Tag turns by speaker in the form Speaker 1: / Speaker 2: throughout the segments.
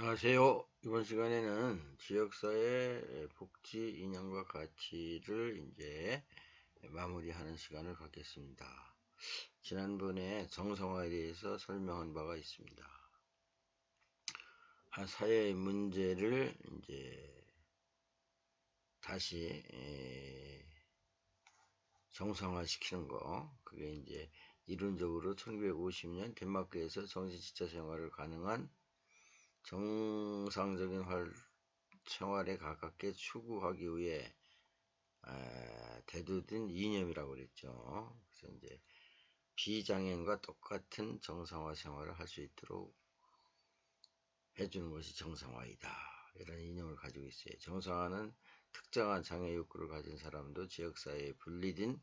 Speaker 1: 안녕하세요. 이번 시간에는 지역사회 복지 이념과 가치를 이제 마무리하는 시간을 갖겠습니다. 지난번에 정성화에 대해서 설명한 바가 있습니다. 사회의 문제를 이제 다시 정상화시키는 거, 그게 이제 이론적으로 1950년 덴마크에서 정신지차 생활을 가능한 정상적인 생활에 가깝게 추구하기 위해 대두된 이념이라고 그랬죠. 그래서 이제 비장애인과 똑같은 정상화 생활을 할 수 있도록 해주는 것이 정상화이다. 이런 이념을 가지고 있어요. 정상화는 특정한 장애 욕구를 가진 사람도 지역사회에 분리된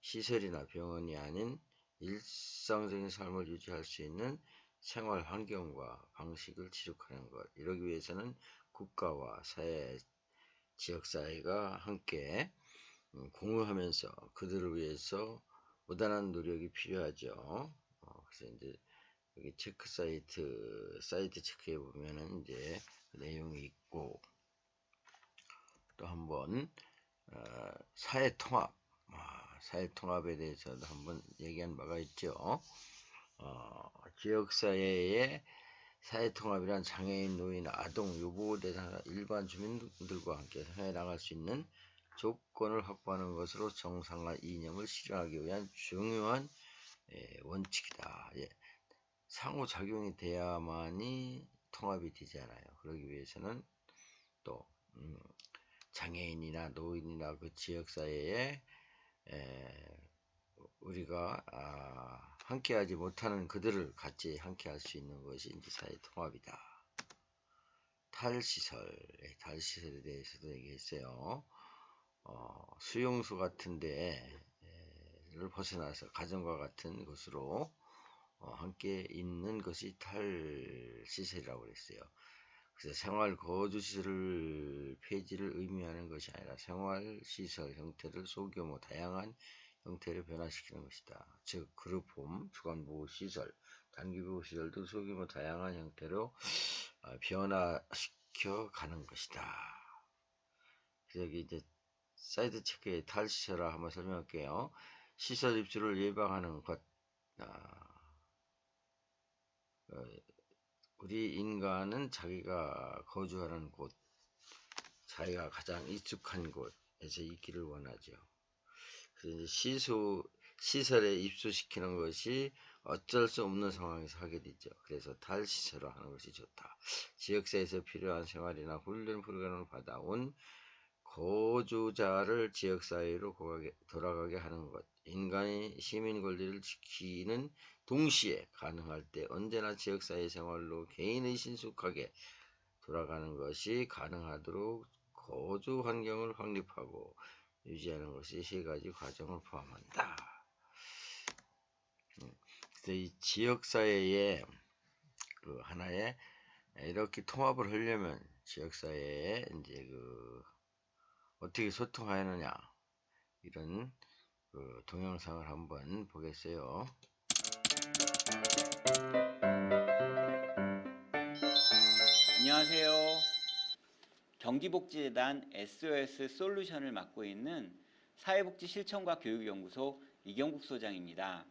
Speaker 1: 시설이나 병원이 아닌 일상적인 삶을 유지할 수 있는 생활 환경과 방식을 지속하는 것. 이러기 위해서는 국가와 사회, 지역사회가 함께 공유하면서 그들을 위해서 무단한 노력이 필요하죠. 그래서 이제 여기 체크 사이트 체크해 보면은 이제 내용이 있고, 또 한번 사회통합, 사회통합에 대해서도 한번 얘기한 바가 있죠. 지역사회의 사회통합이란 장애인, 노인, 아동, 유보 대상 일반 주민들과 함께 사회에 나갈 수 있는 조건을 확보하는 것으로 정상화 이념을 실현하기 위한 중요한 원칙이다. 상호작용이 돼야만이 통합이 되지 않아요. 그러기 위해서는 또 장애인이나 노인이나 그 지역사회에 우리가 함께하지 못하는 그들을 같이 함께할 수 있는 것이 이제 사회통합이다. 탈시설에 대해서도 얘기했어요. 수용소 같은 데를 벗어나서 가정과 같은 곳으로 함께 있는 것이 탈시설이라고 그랬어요. 그래서 생활거주시설 폐지를 의미하는 것이 아니라 생활시설 형태를 소규모 다양한 형태를 변화시키는 것이다. 즉 그룹홈, 주간보호시설, 단기보호시설도 소규모 다양한 형태로 변화시켜 가는 것이다. 그래서 여기 이제 사이드 체크의 탈시설화 한번 설명할게요. 시설 입주를 예방하는 것. 우리 인간은 자기가 거주하는 곳, 자기가 가장 익숙한 곳에서 있기를 원하죠. 그래서 시설에 입소시키는 것이 어쩔 수 없는 상황에서 하게 되죠. 그래서 탈시설화 하는 것이 좋다. 지역사회에서 필요한 생활이나 훈련 프로그램을 받아온 거주자를 지역사회로 돌아가게 하는 것. 인간이 시민 권리를 지키는 동시에 가능할 때 언제나 지역사회 생활로 개인의 신속하게 돌아가는 것이 가능하도록 거주 환경을 확립하고 유지하는 것이 세 가지 과정을 포함한다. 그래서 이 지역사회에 그 하나의 이렇게 통합을 하려면 지역사회에 이제 어떻게 소통하느냐 이런 동영상을 한번 보겠어요.
Speaker 2: 안녕하세요. 경기복지재단 SOS 솔루션을 맡고 있는 사회복지 실천과 교육연구소 이경국 소장입니다.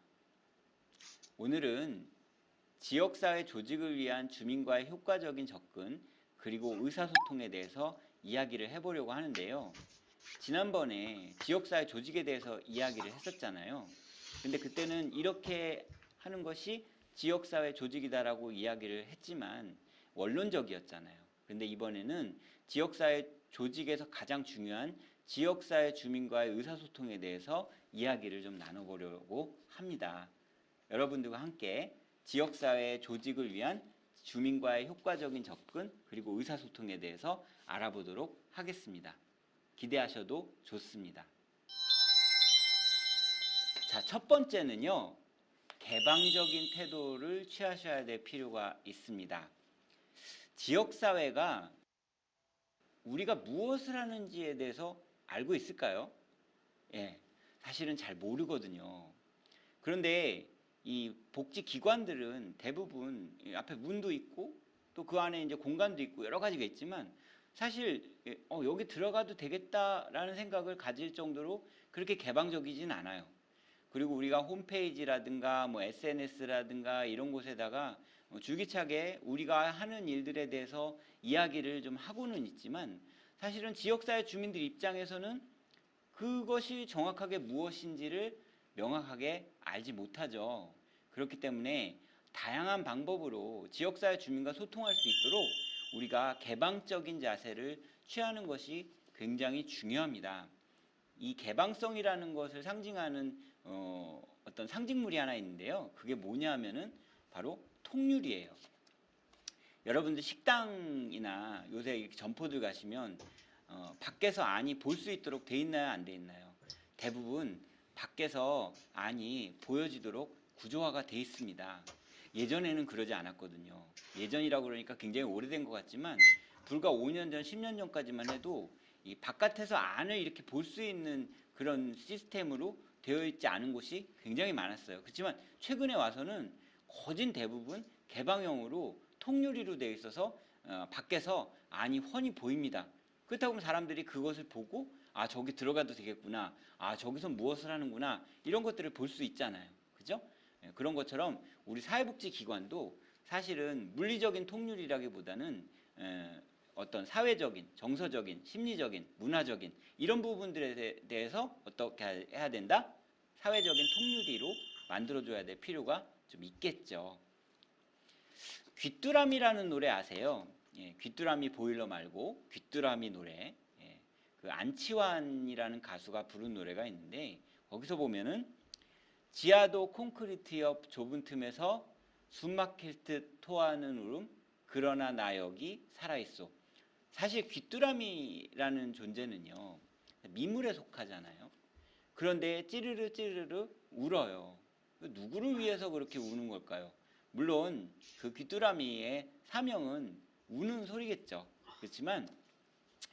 Speaker 2: 오늘은 지역사회 조직을 위한 주민과의 효과적인 접근 그리고 의사소통에 대해서 이야기를 해보려고 하는데요. 지난번에 지역사회 조직에 대해서 이야기를 했었잖아요. 근데 그때는 이렇게 하는 것이 지역사회 조직이다라고 이야기를 했지만 원론적이었잖아요. 근데 이번에는 지역사회 조직에서 가장 중요한 지역사회 주민과의 의사소통에 대해서 이야기를 좀 나눠보려고 합니다. 여러분들과 함께 지역사회 조직을 위한 주민과의 효과적인 접근 그리고 의사소통에 대해서 알아보도록 하겠습니다. 기대하셔도 좋습니다. 자, 첫 번째는요. 개방적인 태도를 취하셔야 될 필요가 있습니다. 지역사회가 우리가 무엇을 하는지에 대해서 알고 있을까요? 사실은 잘 모르거든요. 그런데 이 복지기관들은 대부분 앞에 문도 있고 또 그 안에 이제 공간도 있고 여러 가지가 있지만 사실 여기 들어가도 되겠다라는 생각을 가질 정도로 그렇게 개방적이진 않아요. 그리고 우리가 홈페이지라든가 뭐 SNS라든가 이런 곳에다가 줄기차게 우리가 하는 일들에 대해서 이야기를 좀 하고는 있지만 사실은 지역사회 주민들 입장에서는 그것이 정확하게 무엇인지를 명확하게 알지 못하죠. 그렇기 때문에 다양한 방법으로 지역사회 주민과 소통할 수 있도록 우리가 개방적인 자세를 취하는 것이 굉장히 중요합니다. 이 개방성이라는 것을 상징하는 어떤 상징물이 하나 있는데요. 그게 뭐냐면은 바로 통유리예요. 여러분들 식당이나 요새 이렇게 점포들 가시면 밖에서 안이 볼 수 있도록 돼 있나요? 안 돼 있나요? 대부분 밖에서 안이 보여지도록 구조화가 돼 있습니다. 예전에는 그러지 않았거든요. 예전이라고 그러니까 굉장히 오래된 것 같지만 불과 5년 전, 10년 전까지만 해도 이 바깥에서 안을 이렇게 볼 수 있는 그런 시스템으로 되어 있지 않은 곳이 굉장히 많았어요. 그렇지만 최근에 와서는 거진 대부분 개방형으로 통유리로 되어 있어서 밖에서 안이 훤히 보입니다. 그렇다고 하면 사람들이 그것을 보고 아 저기 들어가도 되겠구나, 아 저기서 무엇을 하는구나 이런 것들을 볼 수 있잖아요. 그죠? 그런 것처럼 우리 사회복지기관도 사실은 물리적인 통유리라기보다는 어떤 사회적인, 정서적인, 심리적인, 문화적인 이런 부분들에 대해서 어떻게 해야 된다? 사회적인 통유리로 만들어줘야 될 필요가 좀 있겠죠. 귀뚜라미라는 노래 아세요? 예, 귀뚜라미 보일러 말고 귀뚜라미 노래. 예, 그 안치환이라는 가수가 부른 노래가 있는데 거기서 보면은 지하도 콘크리트 옆 좁은 틈에서 숨막힐 듯 토하는 울음 그러나 나 여기 살아있어. 사실 귀뚜라미라는 존재는요 미물에 속하잖아요. 그런데 찌르르 찌르르 울어요. 누구를 위해서 그렇게 우는 걸까요? 물론 그 귀뚜라미의 사명은 우는 소리겠죠. 그렇지만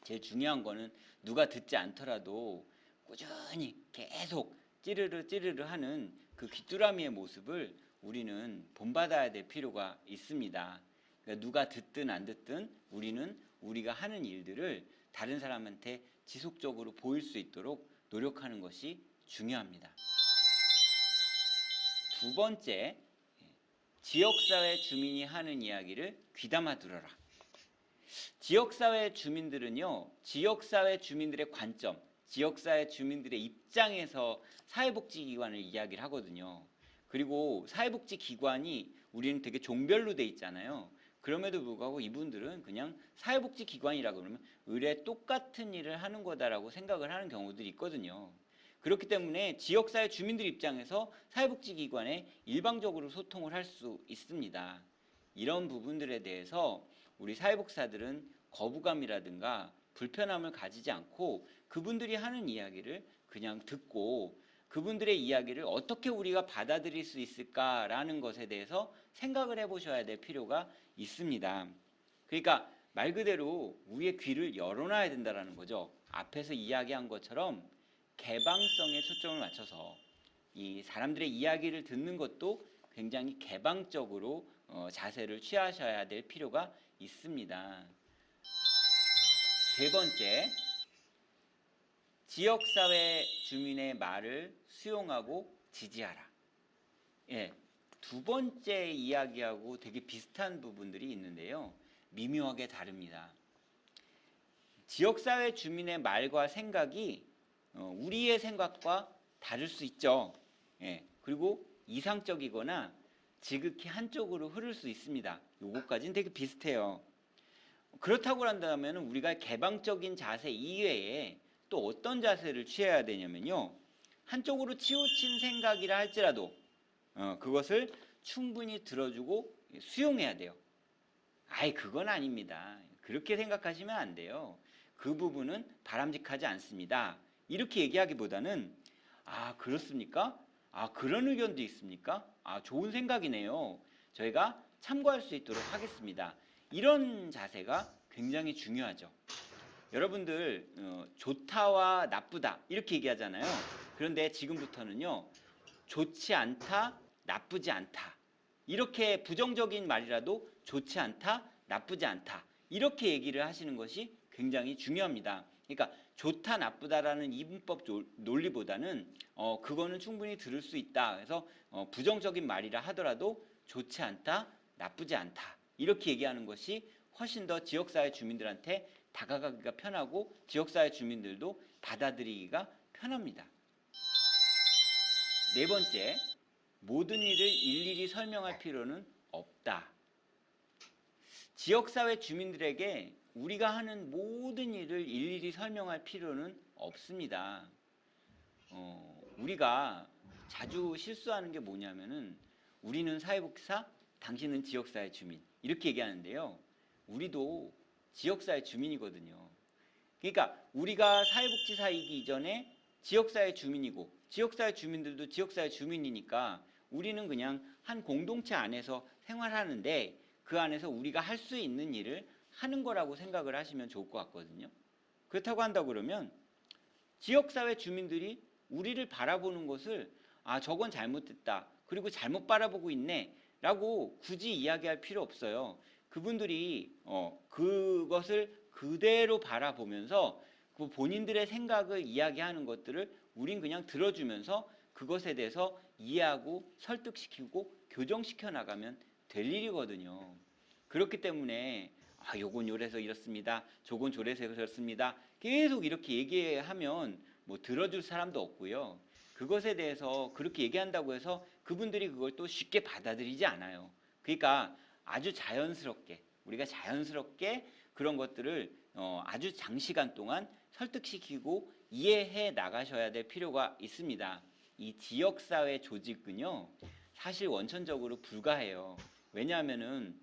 Speaker 2: 제일 중요한 거는 누가 듣지 않더라도 꾸준히 계속 찌르르 찌르르 하는 그 귀뚜라미의 모습을 우리는 본받아야 될 필요가 있습니다. 그러니까 누가 듣든 안 듣든 우리는 우리가 하는 일들을 다른 사람한테 지속적으로 보일 수 있도록 노력하는 것이 중요합니다. 두 번째, 지역사회 주민이 하는 이야기를 귀담아 들어라. 지역사회 주민들은요, 지역사회 주민들의 관점, 지역사회 주민들의 입장에서 사회복지기관을 이야기를 하거든요. 그리고 사회복지기관이 우리는 되게 종별로 돼 있잖아요. 그럼에도 불구하고 이분들은 그냥 사회복지기관이라고 그러면 의뢰 똑같은 일을 하는 거다라고 생각을 하는 경우들이 있거든요. 그렇기 때문에 지역사회 주민들 입장에서 사회복지기관에 일방적으로 소통을 할 수 있습니다. 이런 부분들에 대해서 우리 사회복사들은 거부감이라든가 불편함을 가지지 않고 그분들이 하는 이야기를 그냥 듣고 그분들의 이야기를 어떻게 우리가 받아들일 수 있을까라는 것에 대해서 생각을 해보셔야 될 필요가 있습니다. 그러니까 말 그대로 우리의 귀를 열어놔야 된다는 거죠. 앞에서 이야기한 것처럼 개방성에 초점을 맞춰서 이 사람들의 이야기를 듣는 것도 굉장히 개방적으로 자세를 취하셔야 될 필요가 있습니다. 세 번째, 지역사회 주민의 말을 수용하고 지지하라. 예, 두 번째 이야기하고 되게 비슷한 부분들이 있는데요. 미묘하게 다릅니다. 지역사회 주민의 말과 생각이 우리의 생각과 다를 수 있죠. 예, 그리고 이상적이거나 지극히 한쪽으로 흐를 수 있습니다. 요거까지는 되게 비슷해요. 그렇다고 한다면 우리가 개방적인 자세 이외에 또 어떤 자세를 취해야 되냐면요. 한쪽으로 치우친 생각이라 할지라도 그것을 충분히 들어주고 수용해야 돼요. 아이 그건 아닙니다. 그렇게 생각하시면 안 돼요. 그 부분은 바람직하지 않습니다. 이렇게 얘기하기보다는 아 그렇습니까? 아 그런 의견도 있습니까? 아 좋은 생각이네요. 저희가 참고할 수 있도록 하겠습니다. 이런 자세가 굉장히 중요하죠. 여러분들 좋다와 나쁘다 이렇게 얘기하잖아요. 그런데 지금부터는요. 좋지 않다, 나쁘지 않다. 이렇게 부정적인 말이라도 좋지 않다, 나쁘지 않다. 이렇게 얘기를 하시는 것이 굉장히 중요합니다. 그러니까 좋다 나쁘다라는 이분법 논리보다는 그거는 충분히 들을 수 있다. 그래서 부정적인 말이라 하더라도 좋지 않다, 나쁘지 않다. 이렇게 얘기하는 것이 훨씬 더 지역사회 주민들한테 다가가기가 편하고 지역사회 주민들도 받아들이기가 편합니다. 네 번째, 모든 일을 일일이 설명할 필요는 없다. 지역사회 주민들에게 우리가 하는 모든 일을 일일이 설명할 필요는 없습니다. 우리가 자주 실수하는 게 뭐냐면은 우리는 사회복지사, 당신은 지역사회 주민 이렇게 얘기하는데요. 우리도 지역사회 주민이거든요. 그러니까 우리가 사회복지사이기 이전에 지역사회 주민이고 지역사회 주민들도 지역사회 주민이니까 우리는 그냥 한 공동체 안에서 생활하는데 그 안에서 우리가 할 수 있는 일을 하는 거라고 생각을 하시면 좋을 것 같거든요. 그렇다고 한다 그러면 지역사회 주민들이 우리를 바라보는 것을 저건 잘못됐다. 그리고 잘못 바라보고 있네. 라고 굳이 이야기할 필요 없어요. 그분들이 그것을 그대로 바라보면서 그 본인들의 생각을 이야기하는 것들을 우린 그냥 들어주면서 그것에 대해서 이해하고 설득시키고 교정시켜 나가면 될 일이거든요. 그렇기 때문에 요건 요래서 이렇습니다. 저건 저래서 그렇습니다. 계속 이렇게 얘기하면 뭐 들어줄 사람도 없고요. 그것에 대해서 그렇게 얘기한다고 해서 그분들이 그걸 또 쉽게 받아들이지 않아요. 그러니까 아주 자연스럽게 우리가 자연스럽게 그런 것들을 아주 장시간 동안 설득시키고 이해해 나가셔야 될 필요가 있습니다. 이 지역사회 조직은요 사실 원천적으로 불가해요. 왜냐하면은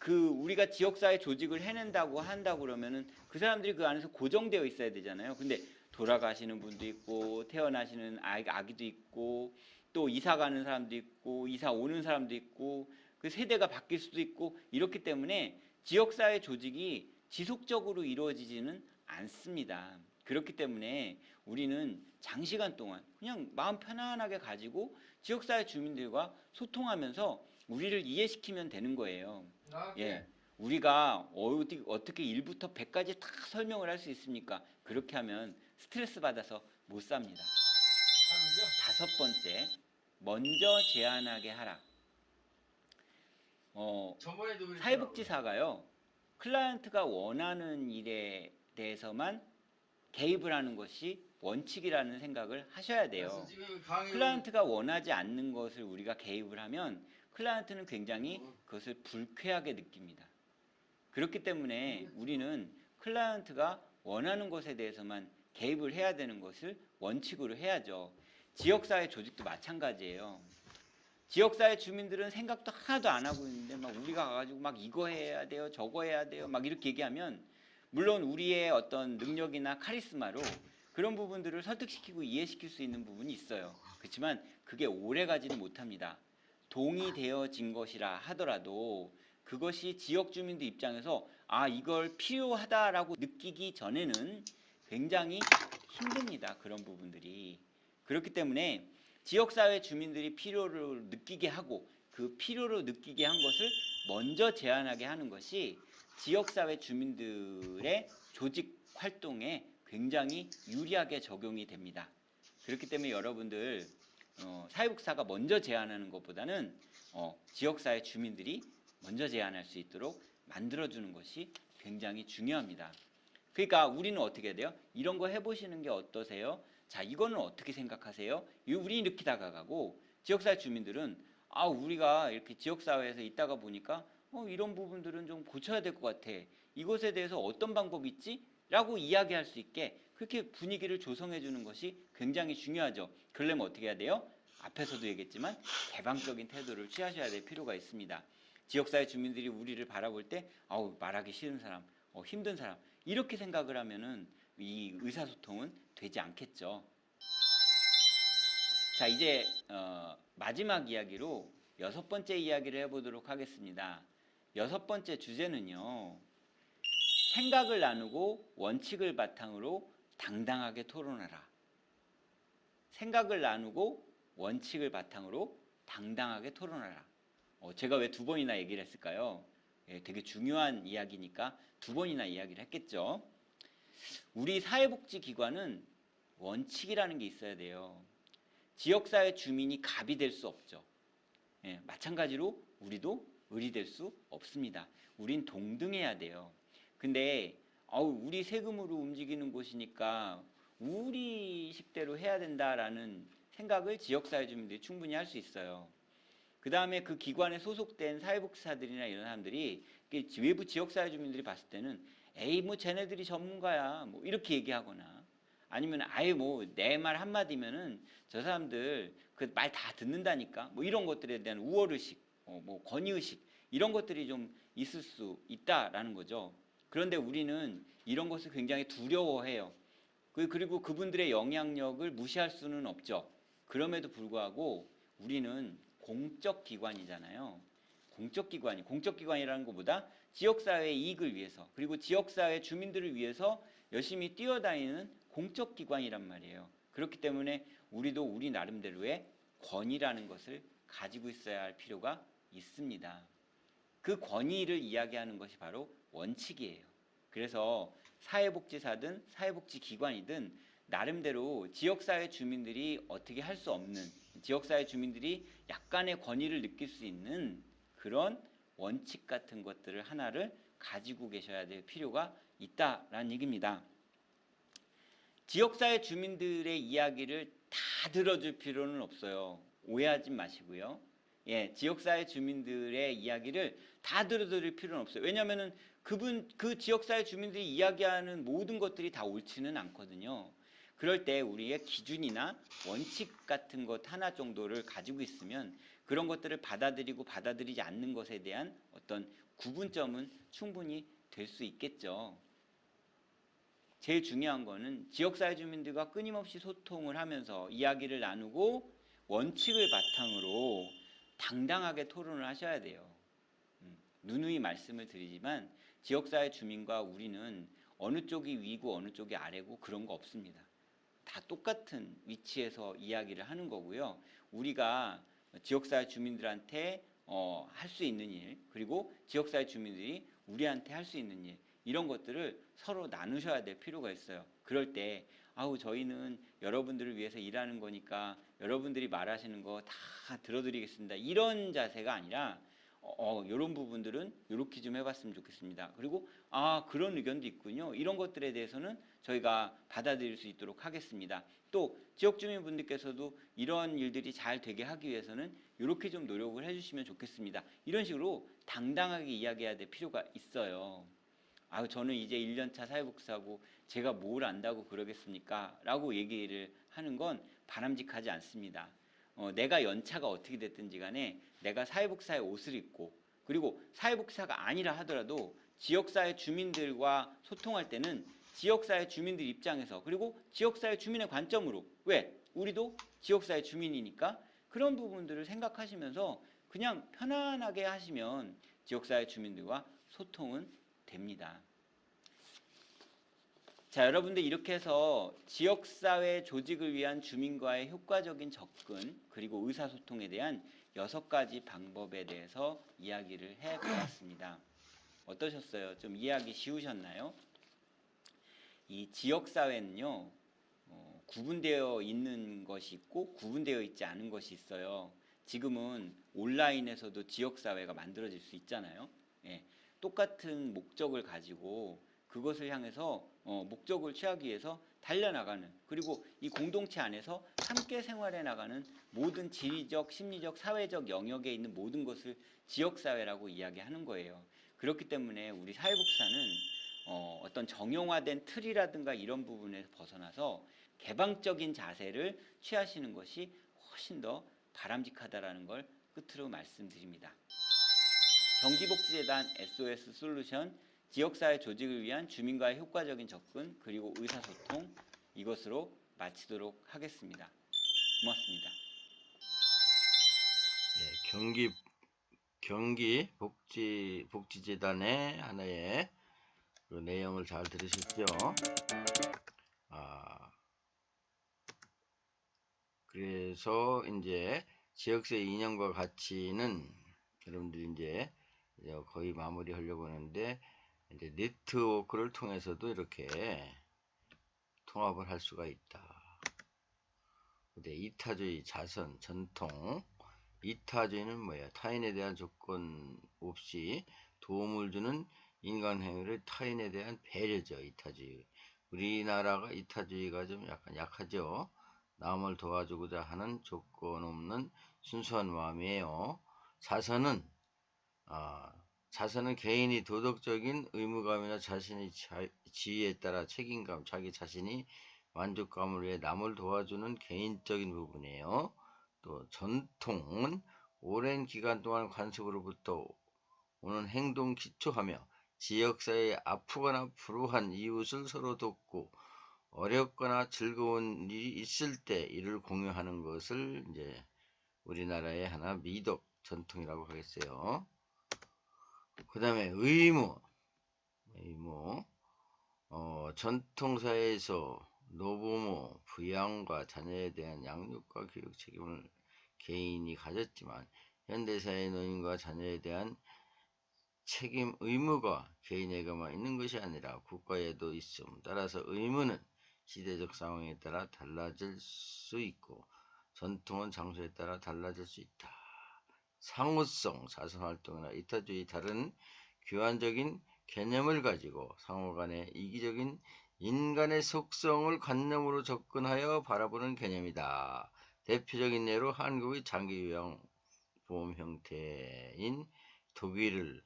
Speaker 2: 우리가 지역사회 조직을 해낸다고 한다고 그러면은 그 사람들이 그 안에서 고정되어 있어야 되잖아요. 근데 돌아가시는 분도 있고 태어나시는 아기도 있고 또 이사 가는 사람도 있고 이사 오는 사람도 있고 그 세대가 바뀔 수도 있고 이렇기 때문에 지역사회 조직이 지속적으로 이루어지지는 않습니다. 그렇기 때문에 우리는 장시간 동안 그냥 마음 편안하게 가지고 지역사회 주민들과 소통하면서 우리를 이해시키면 되는 거예요. 예, 우리가 어떻게 1부터 100까지 다 설명을 할 수 있습니까? 그렇게 하면 스트레스 받아서 못 삽니다. 다섯 번째, 먼저 제안하게 하라. 사회복지사가요, 클라이언트가 원하는 일에 대해서만 개입을 하는 것이 원칙이라는 생각을 하셔야 돼요. 클라이언트가 원하지 않는 것을 우리가 개입을 하면 클라이언트는 굉장히 그것을 불쾌하게 느낍니다. 그렇기 때문에 우리는 클라이언트가 원하는 것에 대해서만 개입을 해야 되는 것을 원칙으로 해야죠. 지역사회 조직도 마찬가지예요. 지역사회 주민들은 생각도 하나도 안 하고 있는데 막 우리가 가가지고 막 이거 해야 돼요, 저거 해야 돼요, 막 이렇게 얘기하면 물론 우리의 어떤 능력이나 카리스마로 그런 부분들을 설득시키고 이해시킬 수 있는 부분이 있어요. 그렇지만 그게 오래 가지는 못합니다. 동의되어진 것이라 하더라도 그것이 지역 주민들 입장에서 이걸 필요하다라고 느끼기 전에는 굉장히 힘듭니다. 그런 부분들이. 그렇기 때문에 지역사회 주민들이 필요를 느끼게 하고 그 필요로 느끼게 한 것을 먼저 제안하게 하는 것이 지역사회 주민들의 조직 활동에 굉장히 유리하게 적용이 됩니다. 그렇기 때문에 여러분들 사회복지사가 먼저 제안하는 것보다는 지역사회 주민들이 먼저 제안할 수 있도록 만들어주는 것이 굉장히 중요합니다. 그러니까 우리는 어떻게 해야 돼요? 이런 거 해보시는 게 어떠세요? 자, 이거는 어떻게 생각하세요? 우리 이렇게 다가가고 지역사회 주민들은 우리가 이렇게 지역사회에서 있다가 보니까 이런 부분들은 좀 고쳐야 될 것 같아. 이것에 대해서 어떤 방법이 있지? 라고 이야기할 수 있게 그렇게 분위기를 조성해 주는 것이 굉장히 중요하죠. 그러려면 어떻게 해야 돼요? 앞에서도 얘기했지만 개방적인 태도를 취하셔야 될 필요가 있습니다. 지역사회 주민들이 우리를 바라볼 때 말하기 싫은 사람, 힘든 사람 이렇게 생각을 하면은 이 의사소통은 되지 않겠죠. 자, 이제 마지막 이야기로 6번째 이야기를 해보도록 하겠습니다. 6번째 주제는요. 생각을 나누고 원칙을 바탕으로 당당하게 토론하라. 생각을 나누고 원칙을 바탕으로 당당하게 토론하라. 제가 왜 2번이나 얘기를 했을까요? 되게 중요한 이야기니까 두 번이나 이야기를 했겠죠. 우리 사회복지기관은 원칙이라는 게 있어야 돼요. 지역사회 주민이 갑이 될 수 없죠. 마찬가지로 우리도 을이 될 수 없습니다. 우린 동등해야 돼요. 근데 우리 세금으로 움직이는 곳이니까 우리 식대로 해야 된다라는 생각을 지역사회 주민들이 충분히 할 수 있어요. 그 다음에 그 기관에 소속된 사회복지사들이나 이런 사람들이 외부 지역사회 주민들이 봤을 때는 에이 뭐 쟤네들이 전문가야 뭐 이렇게 얘기하거나 아니면 아예 뭐 내 말 한마디면은 저 사람들 그 말 다 듣는다니까 뭐 이런 것들에 대한 우월의식 뭐 권위의식 이런 것들이 좀 있을 수 있다라는 거죠. 그런데 우리는 이런 것을 굉장히 두려워해요. 그리고 그분들의 영향력을 무시할 수는 없죠. 그럼에도 불구하고 우리는 공적 기관이잖아요. 공적 기관이라는 것보다 지역사회의 이익을 위해서 그리고 지역사회 주민들을 위해서 열심히 뛰어다니는 공적 기관이란 말이에요. 그렇기 때문에 우리도 우리 나름대로의 권위라는 것을 가지고 있어야 할 필요가 있습니다. 그 권위를 이야기하는 것이 바로 원칙이에요. 그래서 사회복지사든 사회복지기관이든 나름대로 지역사회 주민들이 어떻게 할 수 없는 지역사회 주민들이 약간의 권위를 느낄 수 있는 그런 원칙 같은 것들을 하나를 가지고 계셔야 될 필요가 있다라는 얘기입니다. 지역사회 주민들의 이야기를 다 들어줄 필요는 없어요. 오해하지 마시고요. 지역사회 주민들의 이야기를 다 들어드릴 필요는 없어요. 왜냐하면 그 지역사회 주민들이 이야기하는 모든 것들이 다 옳지는 않거든요. 그럴 때 우리의 기준이나 원칙 같은 것 하나 정도를 가지고 있으면 그런 것들을 받아들이고 받아들이지 않는 것에 대한 어떤 구분점은 충분히 될 수 있겠죠. 제일 중요한 거는 지역사회 주민들과 끊임없이 소통을 하면서 이야기를 나누고 원칙을 바탕으로 당당하게 토론을 하셔야 돼요. 누누이 말씀을 드리지만 지역사회 주민과 우리는 어느 쪽이 위고 어느 쪽이 아래고 그런 거 없습니다. 다 똑같은 위치에서 이야기를 하는 거고요. 우리가 지역사회 주민들한테 할 수 있는 일 그리고 지역사회 주민들이 우리한테 할 수 있는 일 이런 것들을 서로 나누셔야 될 필요가 있어요. 그럴 때 저희는 여러분들을 위해서 일하는 거니까 여러분들이 말하시는 거 다 들어드리겠습니다. 이런 자세가 아니라 이런 부분들은 이렇게 좀 해봤으면 좋겠습니다. 그리고 그런 의견도 있군요. 이런 것들에 대해서는 저희가 받아들일 수 있도록 하겠습니다. 또 지역 주민분들께서도 이런 일들이 잘 되게 하기 위해서는 이렇게 좀 노력을 해주시면 좋겠습니다. 이런 식으로 당당하게 이야기해야 될 필요가 있어요. 저는 이제 1년차 사회복지사고 제가 뭘 안다고 그러겠습니까? 라고 얘기를 하는 건 바람직하지 않습니다. 내가 연차가 어떻게 됐든지 간에 내가 사회복지사의 옷을 입고 그리고 사회복지사가 아니라 하더라도 지역사회 주민들과 소통할 때는 지역사회 주민들 입장에서 그리고 지역사회 주민의 관점으로 왜? 우리도 지역사회 주민이니까 그런 부분들을 생각하시면서 그냥 편안하게 하시면 지역사회 주민들과 소통은 됩니다. 자, 여러분들 이렇게 해서 지역사회 조직을 위한 주민과의 효과적인 접근 그리고 의사소통에 대한 6가지 방법에 대해서 이야기를 해보았습니다. 어떠셨어요? 좀 이해하기 쉬우셨나요? 이 지역사회는요 구분되어 있는 것이 있고 구분되어 있지 않은 것이 있어요. 지금은 온라인에서도 지역사회가 만들어질 수 있잖아요. 똑같은 목적을 가지고 그것을 향해서 목적을 취하기 위해서 달려나가는 그리고 이 공동체 안에서 함께 생활해 나가는 모든 지리적, 심리적, 사회적 영역에 있는 모든 것을 지역사회라고 이야기하는 거예요. 그렇기 때문에 우리 사회복지사는 어떤 정형화된 틀이라든가 이런 부분에서 벗어나서 개방적인 자세를 취하시는 것이 훨씬 더 바람직하다라는 걸 끝으로 말씀드립니다. 경기복지재단 SOS 솔루션 지역사회 조직을 위한 주민과의 효과적인 접근 그리고 의사소통 이것으로 마치도록 하겠습니다. 고맙습니다.
Speaker 1: 경기 복지재단의 하나의 그 내용을 잘 들으셨죠? 그래서 이제 지역사회 이념과 가치는 여러분들이 이제 이제 거의 마무리하려고 하는데, 이제 네트워크를 통해서도 이렇게 통합을 할 수가 있다. 근데 이타주의, 자선, 전통. 이타주의는 뭐야? 타인에 대한 조건 없이 도움을 주는 인간 행위를 타인에 대한 배려죠. 이타주의. 우리나라가 이타주의가 좀 약간 약하죠. 남을 도와주고자 하는 조건 없는 순수한 마음이에요. 자선은 자선은 개인이 도덕적인 의무감이나 자신의 지위에 따라 책임감, 자기 자신이 만족감을 위해 남을 도와주는 개인적인 부분이에요. 또 전통은 오랜 기간 동안 관습으로부터 오는 행동 기초하며 지역사회에 아프거나 불우한 이웃을 서로 돕고 어렵거나 즐거운 일이 있을 때 이를 공유하는 것을 이제 우리나라의 하나 미덕 전통이라고 하겠어요. 그 다음에 의무. 전통사회에서 노부모, 부양과 자녀에 대한 양육과 교육 책임을 개인이 가졌지만 현대사회 노인과 자녀에 대한 책임 의무가 개인에게만 있는 것이 아니라 국가에도 있음. 따라서 의무는 시대적 상황에 따라 달라질 수 있고 전통은 장소에 따라 달라질 수 있다. 상호성, 자선활동이나 이타주의 다른 교환적인 개념을 가지고 상호간의 이기적인 인간의 속성을 관념으로 접근하여 바라보는 개념이다. 대표적인 예로 한국의 장기요양 보험 형태인 독일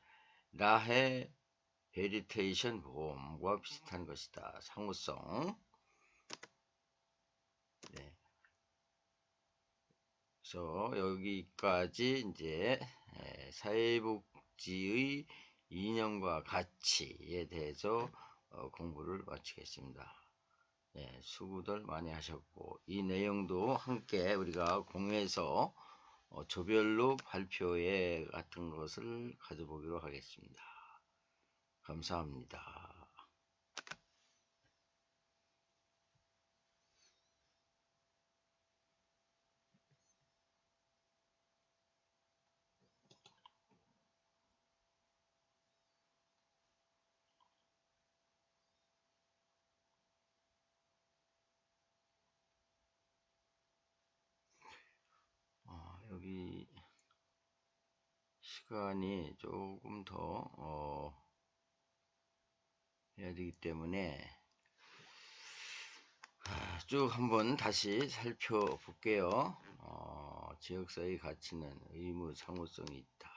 Speaker 1: 라해 베리테이션 보험과 비슷한 것이다. 상호성. 네. 그래서 여기까지 이제 사회복지의 이념과 가치에 대해서 공부를 마치겠습니다. 네, 수고들 많이 하셨고 이 내용도 함께 우리가 공유해서 조별로 발표회 같은 것을 가져보기로 하겠습니다. 감사합니다. 여기 시간이 조금 더 해야 되기 때문에 쭉 한번 다시 살펴볼게요. 지역사회 가치는 의무, 상호성이 있다.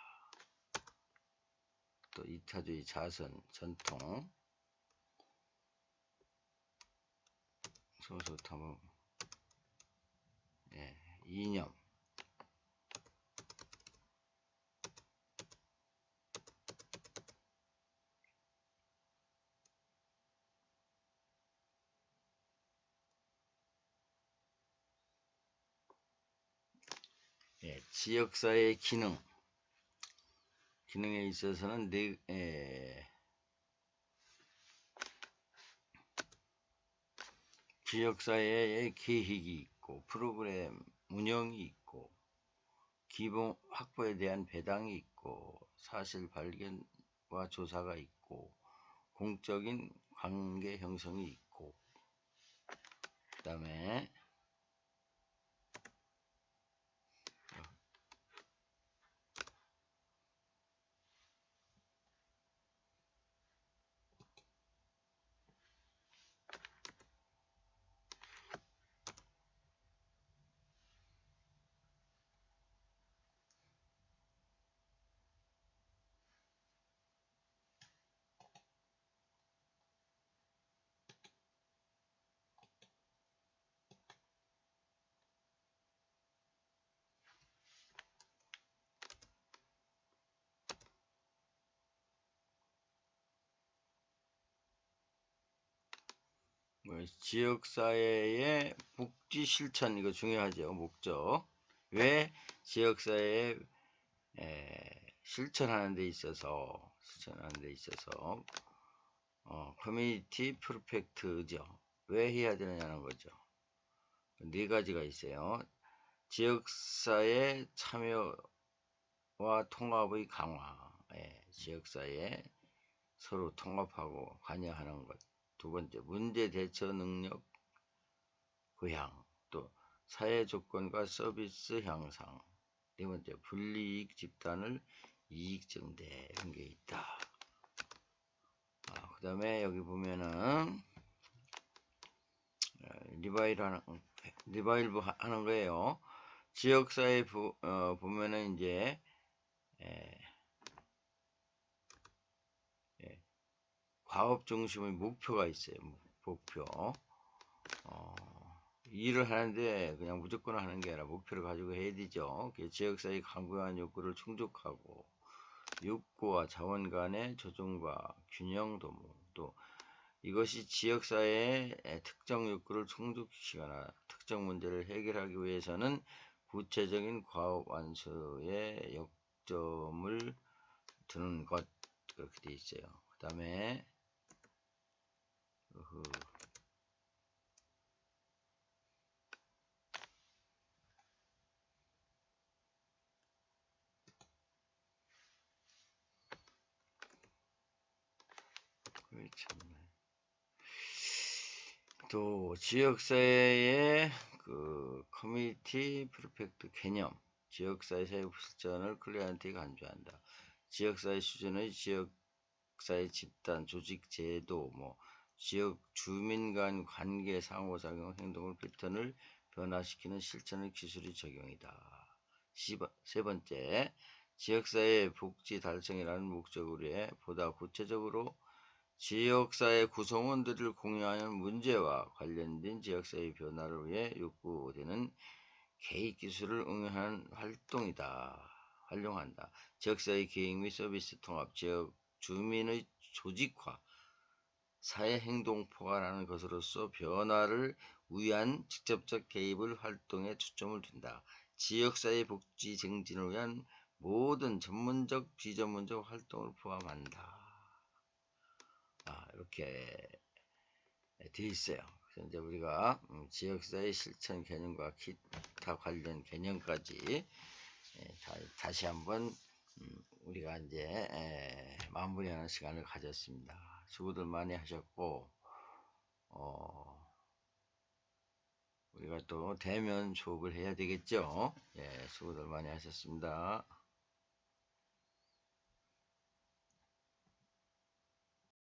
Speaker 1: 또 이타주의, 자선, 전통, 소소탐험, 이념, 지역사회의 기능에 있어서는 지역사회의 계획이 있고 프로그램 운영이 있고 기본 확보에 대한 배당이 있고 사실 발견과 조사가 있고 공적인 관계 형성이 있고 그 다음에 지역사회의 복지 실천 이거 중요하죠. 목적 왜 지역사회에 실천하는 데 있어서 커뮤니티 프로젝트죠. 왜 해야 되느냐는 거죠. 네 가지가 있어요. 지역사회 참여와 통합의 강화, 지역사회에 서로 통합하고 관여하는 것. 두 번째, 문제 대처 능력 고양, 또 사회 조건과 서비스 향상. 네 번째, 불이익 집단을 이익 증대, 이런 게 있다. 그 다음에 여기 보면은 리바이브 하는 거예요. 지역사회 보면은 이제 과업 중심의 목표가 있어요. 목표. 일을 하는데 그냥 무조건 하는 게 아니라 목표를 가지고 해야 되죠. 지역사회 강구한 욕구를 충족하고 욕구와 자원 간의 조정과 균형 도모, 또 이것이 지역사회의 특정 욕구를 충족시키거나 특정 문제를 해결하기 위해서는 구체적인 과업 완수에 역점을 두는 것, 그렇게 돼 있어요. 그 다음에 또 지역사회의 그 커뮤니티 프로젝트 개념, 지역사회 사회 실천을 클리언트에 간주한다. 지역사회 수준의 지역사회 집단, 조직, 제도, 지역 주민 간 관계, 상호작용, 행동을 패턴을 변화시키는 실천의 기술이 적용이다. 세 번째, 지역사회 복지 달성이라는 목적으로 해 보다 구체적으로 지역사회 구성원들을 공유하는 문제와 관련된 지역사회 변화를 위해 요구되는 개입 기술을 응용하는 활용한다. 지역사회 계획 및 서비스 통합, 지역 주민의 조직화, 사회행동 포괄하는 것으로서 변화를 위한 직접적 개입을 활동에 초점을 둔다. 지역사회 복지 증진을 위한 모든 전문적, 비전문적 활동을 포함한다. 이렇게 되어 있어요. 그래서 이제 우리가 지역사회 실천 개념과 기타 관련 개념까지 다시 한번 우리가 이제 마무리하는 시간을 가졌습니다. 수고들 많이 하셨고, 우리가 또 대면 수업을 해야 되겠죠. 수고들 많이 하셨습니다.